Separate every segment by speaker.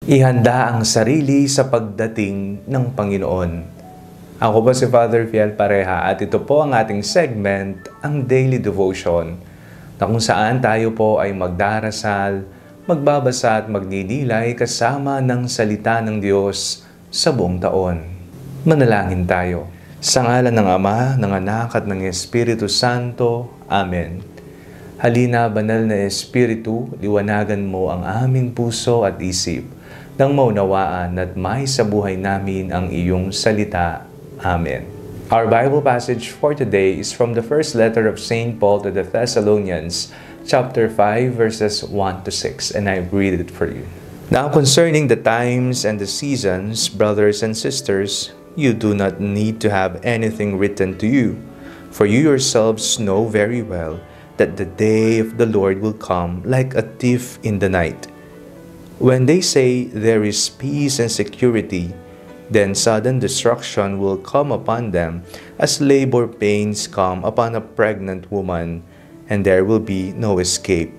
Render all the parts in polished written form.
Speaker 1: Ihanda ang sarili sa pagdating ng Panginoon. Ako po si Father Fiel Pareha at ito po ang ating segment, ang Daily Devotion, na kung saan tayo po ay magdarasal, magbabasa at magdidilay kasama ng salita ng Diyos sa buong taon. Manalangin tayo. Sa ngalan ng Ama, ng Anak at ng Espiritu Santo. Amen. Halina, banal na Espiritu, liwanagan mo ang aming puso at isip, nang maunawaan at may sa buhay namin ang iyong salita. Amen. Our Bible passage for today is from the first letter of St. Paul to the Thessalonians, chapter 5, verses 1 to 6, and I read it for you. Now concerning the times and the seasons, brothers and sisters, you do not need to have anything written to you, for you yourselves know very well that the day of the Lord will come like a thief in the night. When they say there is peace and security, then sudden destruction will come upon them as labor pains come upon a pregnant woman, and there will be no escape.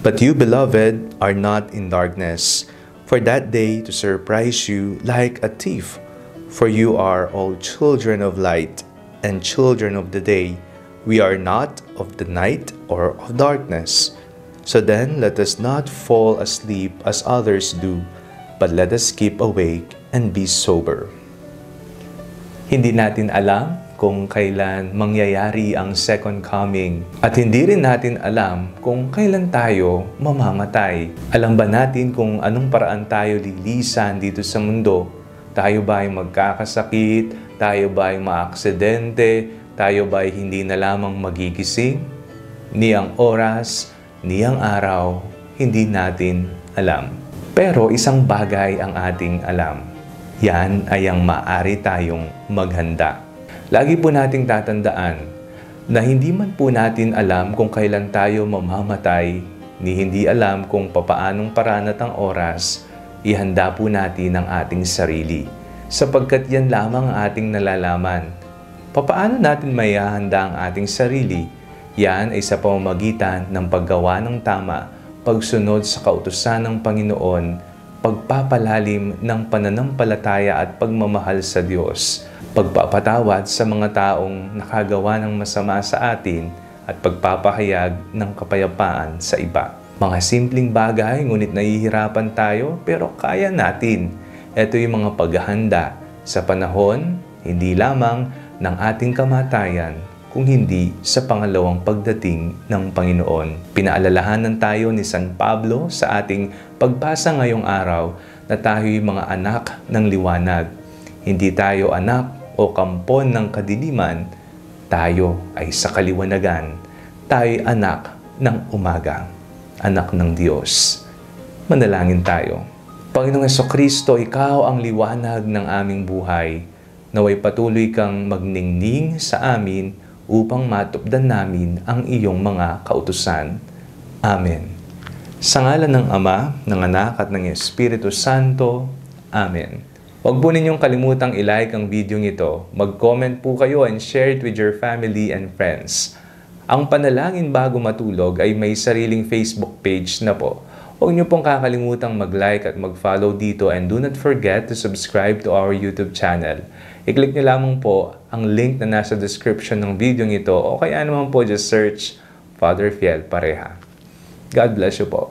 Speaker 1: But you, beloved, are not in darkness, for that day to surprise you like a thief. For you are all children of light and children of the day. We are not of the night or of darkness. So then, let us not fall asleep as others do, but let us keep awake and be sober. Hindi natin alam kung kailan mangyayari ang second coming, at hindi rin natin alam kung kailan tayo mamamatay. Alam ba natin kung anong paraan tayo lilisan dito sa mundo? Tayo ba ay magkakasakit? Tayo ba ay maaksidente? Tayo ba ay hindi na lamang magigising? Ni ang oras, ni ang araw, hindi natin alam. Pero isang bagay ang ating alam. Yan ay ang maaari tayong maghanda. Lagi po nating tatandaan na hindi man po natin alam kung kailan tayo mamamatay, ni hindi alam kung papaanong paraan at ang oras, ihanda po natin ang ating sarili. Sapagkat yan lamang ang ating nalalaman. Papaano natin maihahanda ang ating sarili? Yan ay sa pamamagitan ng paggawa ng tama, pagsunod sa kautusan ng Panginoon, pagpapalalim ng pananampalataya at pagmamahal sa Diyos, pagpapatawad sa mga taong nakagawa ng masama sa atin, at pagpapahayag ng kapayapaan sa iba. Mga simpleng bagay, ngunit nahihirapan tayo, pero kaya natin. Ito yung mga paghahanda sa panahon, hindi lamang ng ating kamatayan, kung hindi sa pangalawang pagdating ng Panginoon. Pinaalalahanan tayo ni San Pablo sa ating pagbasa ngayong araw na tayo'y mga anak ng liwanag. Hindi tayo anak o kampon ng kadiliman, tayo ay sa kaliwanagan. Tayo'y anak ng umaga, anak ng Diyos. Manalangin tayo. Panginoong Jesucristo, Ikaw ang liwanag ng aming buhay. Naway patuloy kang magningning sa amin upang matupdan namin ang iyong mga kautusan. Amen. Sa ngalan ng Ama, ng Anak at ng Espiritu Santo. Amen. Huwag po ninyong kalimutang i-like ang video ito. Mag-comment po kayo and share it with your family and friends. Ang Panalangin Bago Matulog ay may sariling Facebook page na po. Huwag niyo pong kakalimutang mag-like at mag-follow dito, and do not forget to subscribe to our YouTube channel. I-click niyo lamang po ang link na nasa description ng video ito, o kaya naman po just search Father Fiel Pareha. God bless you po.